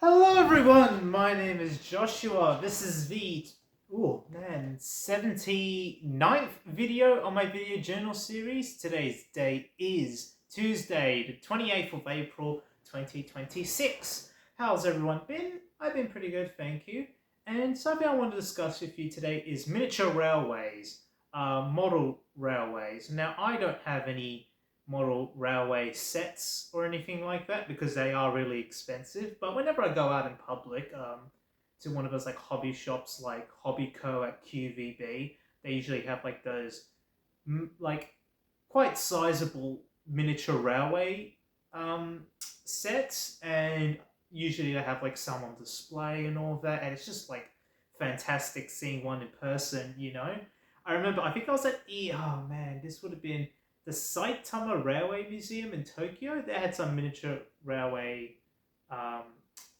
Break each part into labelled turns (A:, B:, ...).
A: Hello everyone, my name is Joshua. This is the 79th video on my video journal series. Today's date is Tuesday, the 28th of April, 2026. How's everyone been? I've been pretty good, thank you. And something I want to discuss with you today is miniature railways, model railways. Now, I don't have any model railway sets or anything like that because they are really expensive. But whenever I go out in public, to one of those like hobby shops like Hobbyco at QVB, they usually have like those like quite sizable miniature railway sets, and usually they have like some on display and all of that, and it's just like fantastic seeing one in person. I remember, I think I was at oh man, this would have been the Saitama Railway Museum in Tokyo. They had some miniature railway um,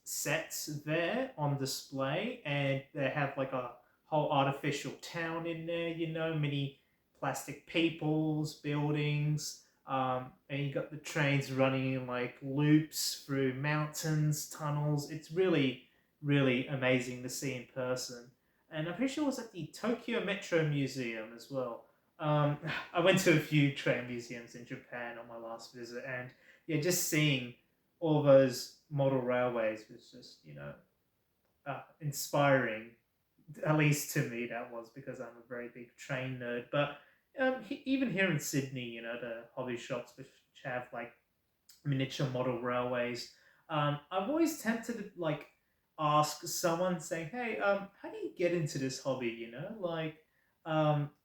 A: sets there on display, and they have like a whole artificial town in there. Many plastic peoples, buildings, and you got the trains running in like loops through mountains, tunnels. It's really, really amazing to see in person. And I'm pretty sure it was at the Tokyo Metro Museum as well. Um, I went to a few train museums in Japan on my last visit, and yeah, just seeing all those model railways was just, inspiring. At least to me, that was because I'm a very big train nerd. But even here in Sydney, the hobby shops which have like miniature model railways, I'm always tempted to like ask someone saying, "Hey, how do you get into this hobby?" Like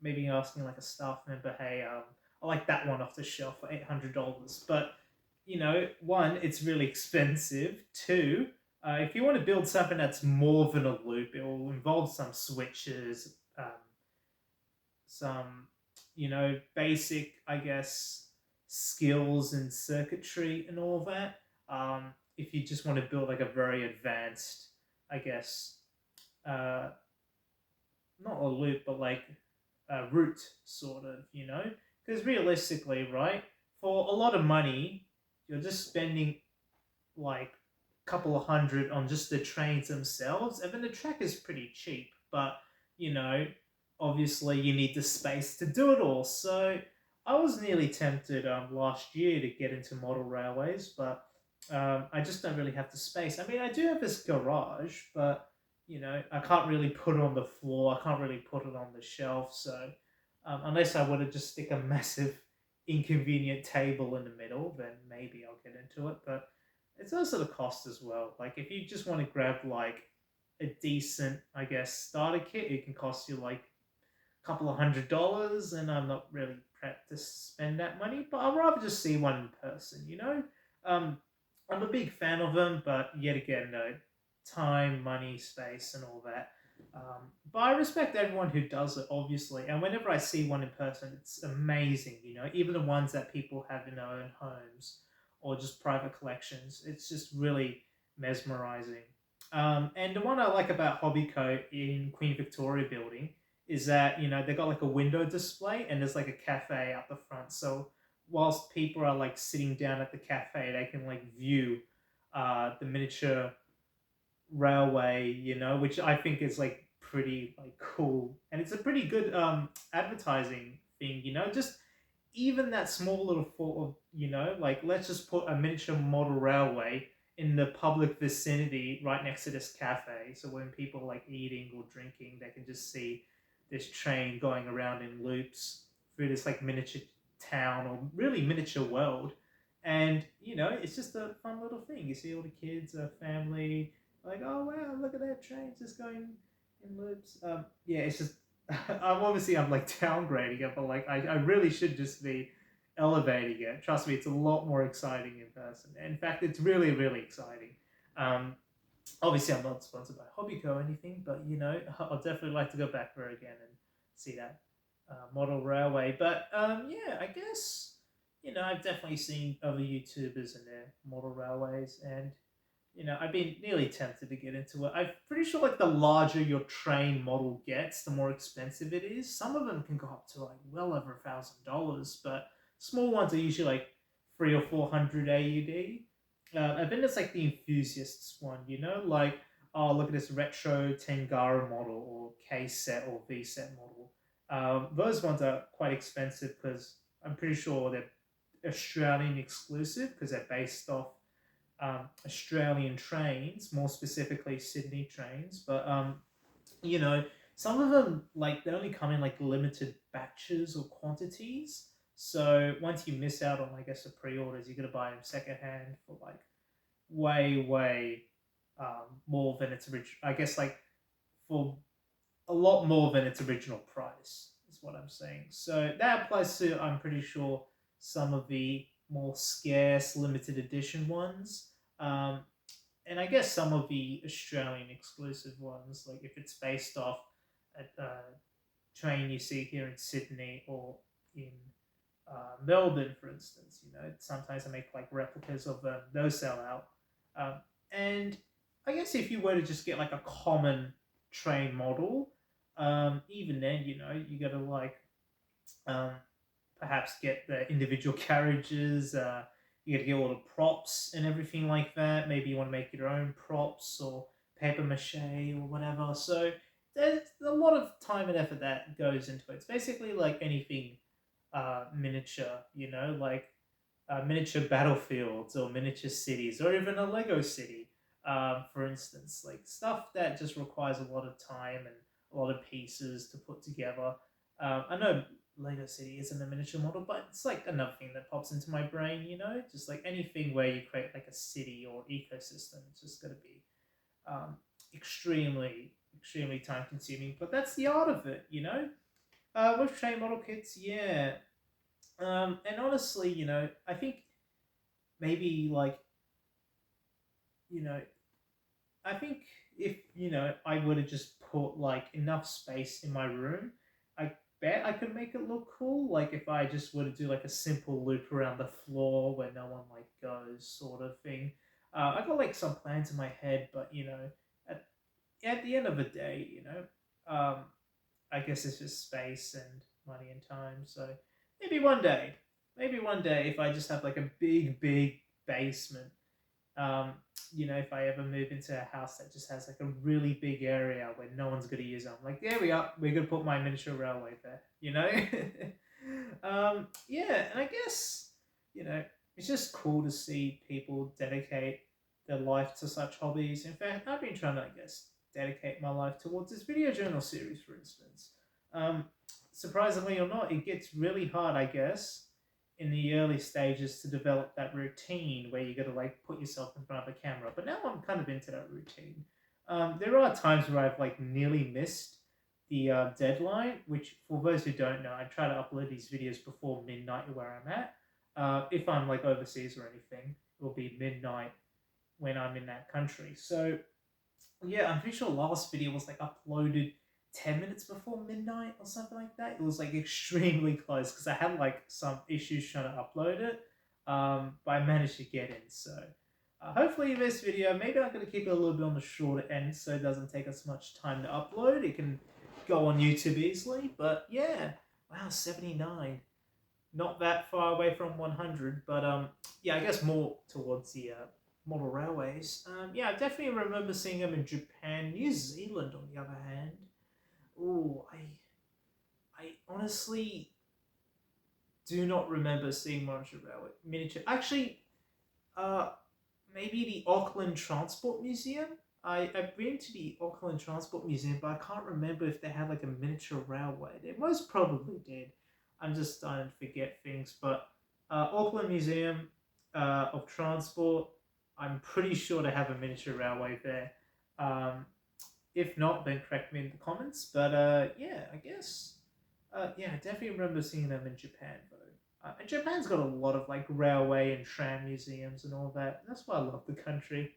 A: maybe asking like a staff member, "Hey, I like that one off the shelf for $800," but one, it's really expensive. Two, if you want to build something that's more than a loop, it will involve some switches, some, basic, I guess, skills and circuitry and all that. If you just want to build like a very advanced, I guess, uh, not a loop, but like a route, sort of. Because realistically, right, for a lot of money, you're just spending like a couple of hundred on just the trains themselves, and then the track is pretty cheap. But you know, obviously, you need the space to do it all. So I was nearly tempted last year to get into model railways, but I just don't really have the space. I mean, I do have this garage, but I can't really put it on the floor. I can't really put it on the shelf. So unless I were to just stick a massive inconvenient table in the middle, then maybe I'll get into it. But it's also the cost as well. Like if you just want to grab like a decent, I guess, starter kit, it can cost you like a couple of $100, and I'm not really prepped to spend that money. But I'd rather just see one in person. I'm a big fan of them, but yet again, no time, money, space, and all that. But I respect everyone who does it, obviously. And whenever I see one in person, it's amazing. Even the ones that people have in their own homes or just private collections, it's just really mesmerizing. And the one I like about Hobbyco in Queen Victoria Building is that they got like a window display, and there's like a cafe out the front. So whilst people are like sitting down at the cafe, they can like view the miniature railway, which I think is like pretty like cool, and it's a pretty good advertising thing. Just even that small little thought of like let's just put a miniature model railway in the public vicinity right next to this cafe, so when people are like eating or drinking, they can just see this train going around in loops through this like miniature town or really miniature world. And it's just a fun little thing. You see all the kids, family, like, oh wow, look at that train just going in loops. Yeah, it's just I'm like downgrading it, but like I really should just be elevating it. Trust me, it's a lot more exciting in person. In fact, it's really, really exciting. Um, Obviously, I'm not sponsored by Hobbyco or anything, but I'll definitely like to go back there again and see that model railway. But yeah, I guess I've definitely seen other YouTubers and their model railways, and I've been nearly tempted to get into it. I'm pretty sure like the larger your train model gets, the more expensive it is. Some of them can go up to like well over $1,000, but small ones are usually like 300 or 400 AUD. I've been as like the enthusiasts one, like, oh, look at this retro Tangara model or K set or V set model. Those ones are quite expensive because I'm pretty sure they're Australian exclusive because they're based off Australian trains, more specifically Sydney trains. But you know, some of them like they only come in like limited batches or quantities. So once you miss out on, I guess, the pre-orders, you're gonna buy them secondhand for like way more than its original. I guess like for a lot more than its original price is what I'm saying. So that applies to, I'm pretty sure, some of the more scarce limited edition ones. Um, and I guess some of the Australian exclusive ones, like if it's based off a train you see here in Sydney or in Melbourne, for instance, sometimes I make like replicas of them, those sell out. And I guess if you were to just get like a common train model, even then, you got to like um, perhaps get the individual carriages. You got to get all the props and everything like that. Maybe you want to make your own props or paper mache or whatever. So there's a lot of time and effort that goes into it. It's basically like anything miniature, like miniature battlefields or miniature cities or even a Lego city, for instance. Like stuff that just requires a lot of time and a lot of pieces to put together. I know Lego City isn't a miniature model, but it's like another thing that pops into my brain, just like anything where you create like a city or ecosystem, it's just going to be extremely time consuming. But that's the art of it, with train model kits, yeah. And honestly, I think maybe like, you know, I think if, I would have just put like enough space in my room, I bet I could make it look cool. Like if I just were to do like a simple loop around the floor where no one like goes sort of thing. I got like some plans in my head, but at, at the end of the day, I guess it's just space and money and time. So maybe one day, maybe one day, if I just have like a big basement, um, if I ever move into a house that just has like a really big area where no one's going to use it, I'm like, there we are. We're going to put my miniature railway there. Yeah, and I guess, you know, it's just cool to see people dedicate their life to such hobbies. In fact, I've been trying to, I guess, dedicate my life towards this video journal series, for instance. Um, Surprisingly or not, it gets really hard, I guess, in the early stages to develop that routine where you got to like put yourself in front of the camera. But now I'm kind of into that routine. There are times where I've like nearly missed the deadline, which for those who don't know, I try to upload these videos before midnight where I'm at. If I'm like overseas or anything, it will be midnight when I'm in that country. So yeah, I'm pretty sure last video was like uploaded 10 minutes before midnight or something like that. It was like extremely close because I had like some issues trying to upload it, but I managed to get in. So hopefully this video, maybe I'm going to keep it a little bit on the shorter end so it doesn't take us much time to upload. It can go on YouTube easily, but yeah, wow, 79. Not that far away from 100, but yeah, I guess more towards the model railways. Yeah, I definitely remember seeing them in Japan. New Zealand, on the other hand, oh, I honestly do not remember seeing miniature railway miniature. Actually, uh, maybe the Auckland Transport Museum. I've been to the Auckland Transport Museum, but I can't remember if they had like a miniature railway. They most probably did. I'm just starting to forget things. But Auckland Museum of Transport, I'm pretty sure they have a miniature railway there. Um, if not, then correct me in the comments. But yeah, I guess. Yeah, I definitely remember seeing them in Japan, though. And Japan's got a lot of like railway and tram museums and all that. That's why I love the country.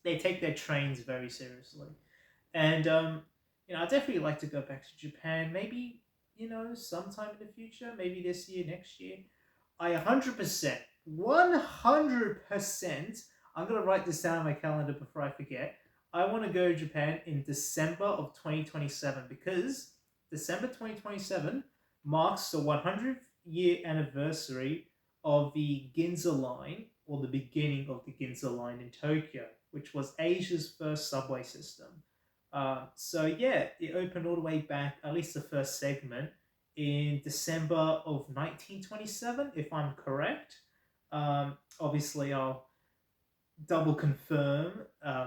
A: They take their trains very seriously. And I definitely like to go back to Japan. Maybe sometime in the future. Maybe this year, next year. I 100%, 100%. I'm gonna write this down on my calendar before I forget. I want to go to Japan in December of 2027 because December 2027 marks the 100th year anniversary of the Ginza line or the beginning of the Ginza line in Tokyo, which was Asia's first subway system. So yeah, it opened all the way back, at least the first segment, in December of 1927, if I'm correct. Obviously, I'll double confirm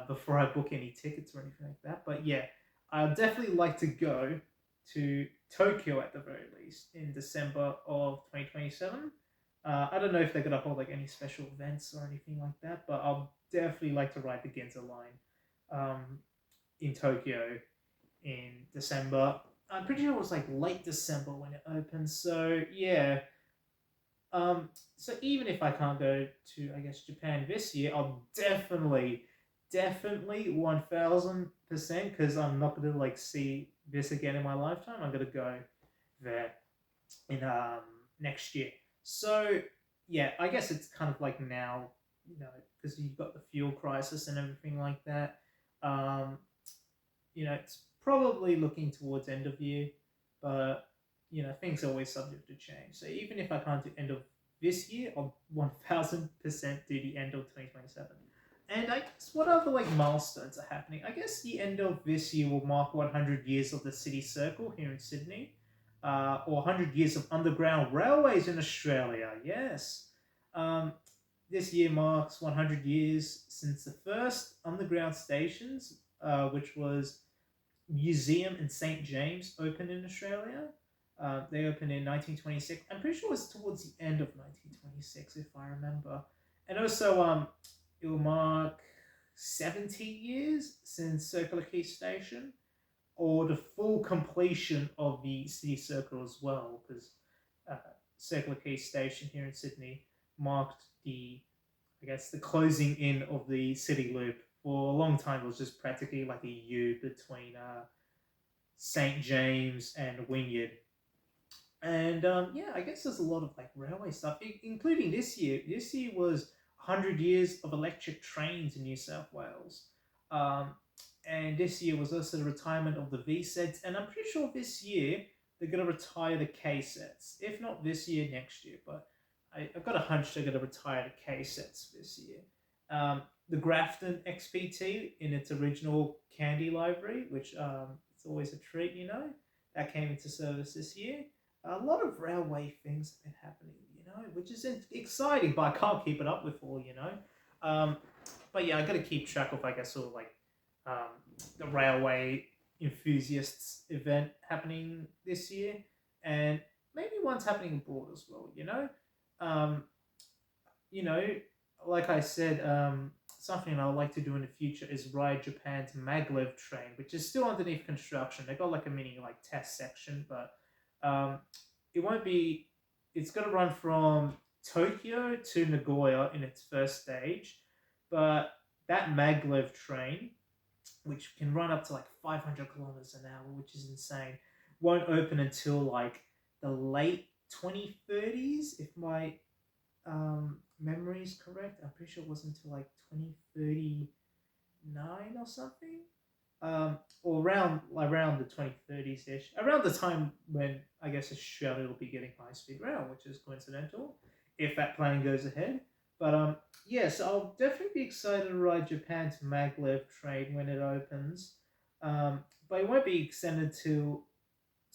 A: before I book any tickets or anything like that. But yeah, I'd definitely like to go to Tokyo at the very least in December of 2027. I don't know if they're gonna hold like any special events or anything like that, but I'll definitely like to ride the Ginza line in Tokyo in December. I'm pretty sure it was like late December when it opened. So yeah, so even if I can't go to, I guess, Japan this year, I'll definitely 1000%, because I'm not gonna like see this again in my lifetime. I'm gonna go there in next year. So yeah, I guess it's kind of like now, because you've got the fuel crisis and everything like that. Um, it's probably looking towards end of year, but things are always subject to change. So even if I can't do end of this year, I'll 1000% do the end of 2027. And I guess what other like milestones are happening? I guess the end of this year will mark 100 years of the City Circle here in Sydney, or 100 years of underground railways in Australia. Yes. Um, this year marks 100 years since the first underground stations, which was museum in St. James opened in Australia. They opened in 1926. I'm pretty sure it was towards the end of 1926, if I remember. And also, it will mark 70 years since Circular Quay Station, or the full completion of the City Circle as well, because uh, Circular Quay Station here in Sydney marked I guess, the closing in of the City Loop. For a long time, it was just practically like a U between St. James and Wynyard. And yeah, I guess there's a lot of like railway stuff, including this year. This year was 100 years of electric trains in New South Wales. Um, and this year was also the retirement of the V sets. And I'm pretty sure this year they're going to retire the K sets. If not this year, next year. But I've got a hunch they're going to retire the K sets this year. The Grafton XPT in its original Candy library, which it's always a treat, that came into service this year. A lot of railway things have been happening, which is exciting, but I can't keep it up with all, but yeah, I got to keep track of, I guess, sort of like the railway enthusiasts event happening this year, and maybe one's happening abroad as well, um, you know, like I said, something I would like to do in the future is ride Japan's maglev train, which is still underneath construction. They got like a mini like test section, but it won't be. It's going to run from Tokyo to Nagoya in its first stage, but that maglev train, which can run up to like 500 kilometers an hour, which is insane, won't open until like the late 2030s, if my memory is correct. I'm pretty sure it wasn't until like 2039 or something, or around the 2030s ish, around the time when I guess Australia will be getting high speed rail, which is coincidental if that plan goes ahead. But yes, I'll definitely be excited to ride Japan's maglev train when it opens. But it won't be extended to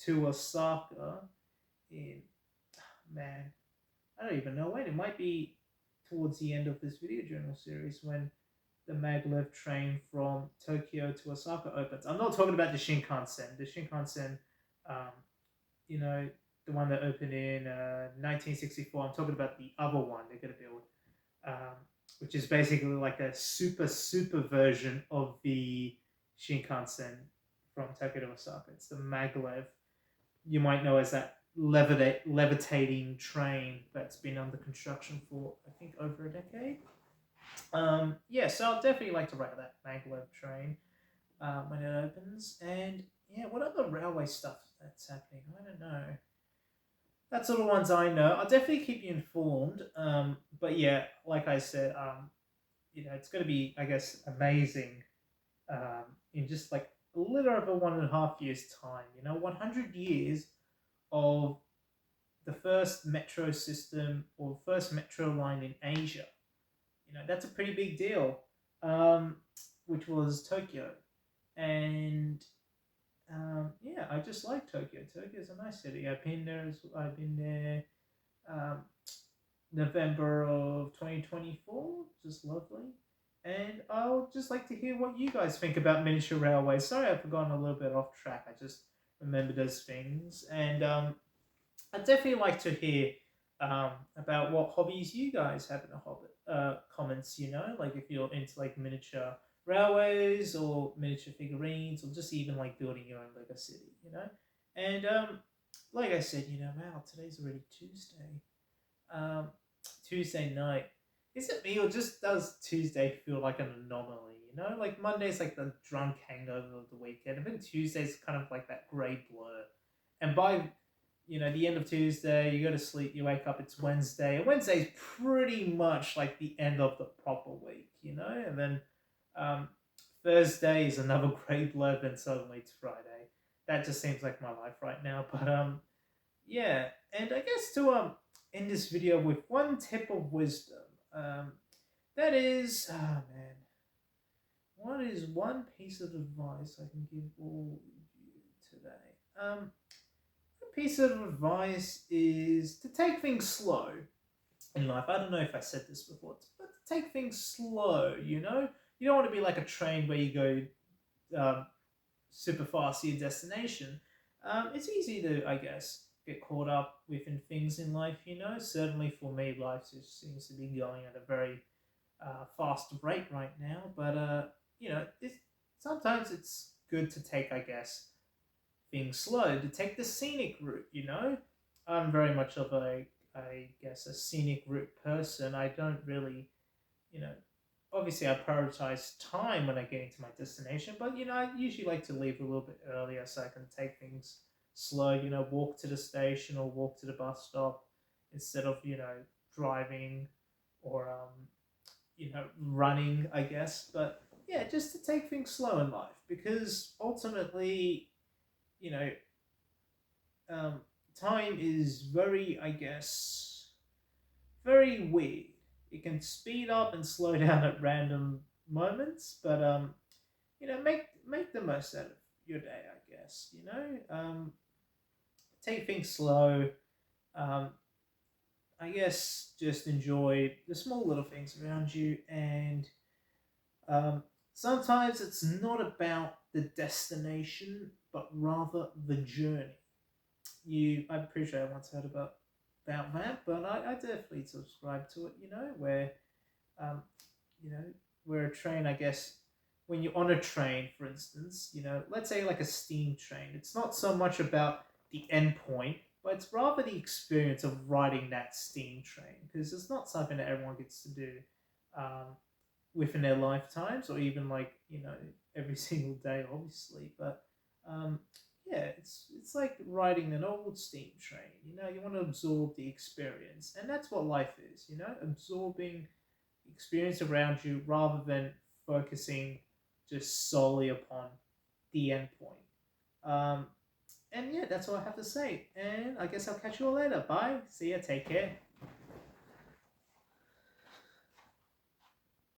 A: Osaka in, man, I don't even know when. It might be towards the end of this video journal series when the maglev train from Tokyo to Osaka opens. I'm not talking about the Shinkansen. The Shinkansen, um, the one that opened in 1964. I'm talking about the other one they're going to build, um, which is basically like a super version of the Shinkansen from Tokyo to Osaka. It's the maglev. You might know as that levitating train that's been under construction for, I think, over a decade. Yeah, so I'll definitely like to ride that maglev train when it opens. And yeah, what other railway stuff that's happening? I don't know. That's all the ones I know. I'll definitely keep you informed. But yeah, like I said, it's going to be, I guess, amazing in just like a little over 1.5 years' time. 100 years of the first metro system or first metro line in Asia. That's a pretty big deal. Um, which was Tokyo, and yeah, I just like Tokyo. Tokyo is a nice city. I've been there. Um, November of 2024. Just lovely. And I'll just like to hear what you guys think about miniature railways. Sorry, I've gone a little bit off track. I just remember those things. And I'd definitely like to hear about what hobbies you guys have in the hobbit comments, like if you're into like miniature railways or miniature figurines or just even like building your own Lego city, And like I said, wow, today's already Tuesday. Um, Tuesday night. Is it me or just does Tuesday feel like an anomaly? Like Monday's like the drunk hangover of the weekend. I think Tuesday's kind of like that grey blur. And by the end of Tuesday, you go to sleep, you wake up, it's Wednesday. And Wednesday's pretty much like the end of the proper week. And then um, Thursday is another grey blur, then suddenly it's Friday. That just seems like my life right now. But yeah, and I guess to end this video with one tip of wisdom. That is, oh man, what is one piece of advice I can give all of you today? A piece of advice is to take things slow in life. I don't know if I said this before, but to take things slow. You don't want to be like a train where you go super fast to your destination. It's easy to, I guess, get caught up within things in life. Certainly for me, life just seems to be going at a very fast rate right now. But sometimes it's good to take, I guess, things slow, to take the scenic route. I'm very much of I guess, a scenic route person. I don't really, you know, obviously I prioritize time when I get into my destination, but I usually like to leave a little bit earlier so I can take things slow, walk to the station or walk to the bus stop instead of, driving or running, I guess. But yeah, just to take things slow in life because ultimately, you know, um, time is very, I guess, very weird. It can speed up and slow down at random moments, but make the most out of your day, I guess. Take things slow. Um, I guess just enjoy the small little things around you, and um, sometimes it's not about the destination, but rather the journey. I'm pretty sure I once heard about that, but I definitely subscribe to it. Um, you know, where a train, I guess, when you're on a train, for instance, let's say like a steam train, it's not so much about the end point, but it's rather the experience of riding that steam train because it's not something that everyone gets to do um, within their lifetimes or even like, every single day, obviously. But um, yeah, it's like riding an old steam train. You want to absorb the experience, and that's what life is. Absorbing experience around you rather than focusing just solely upon the end point. And yeah, that's all I have to say. And I guess I'll catch you all later. Bye. See ya. Take care.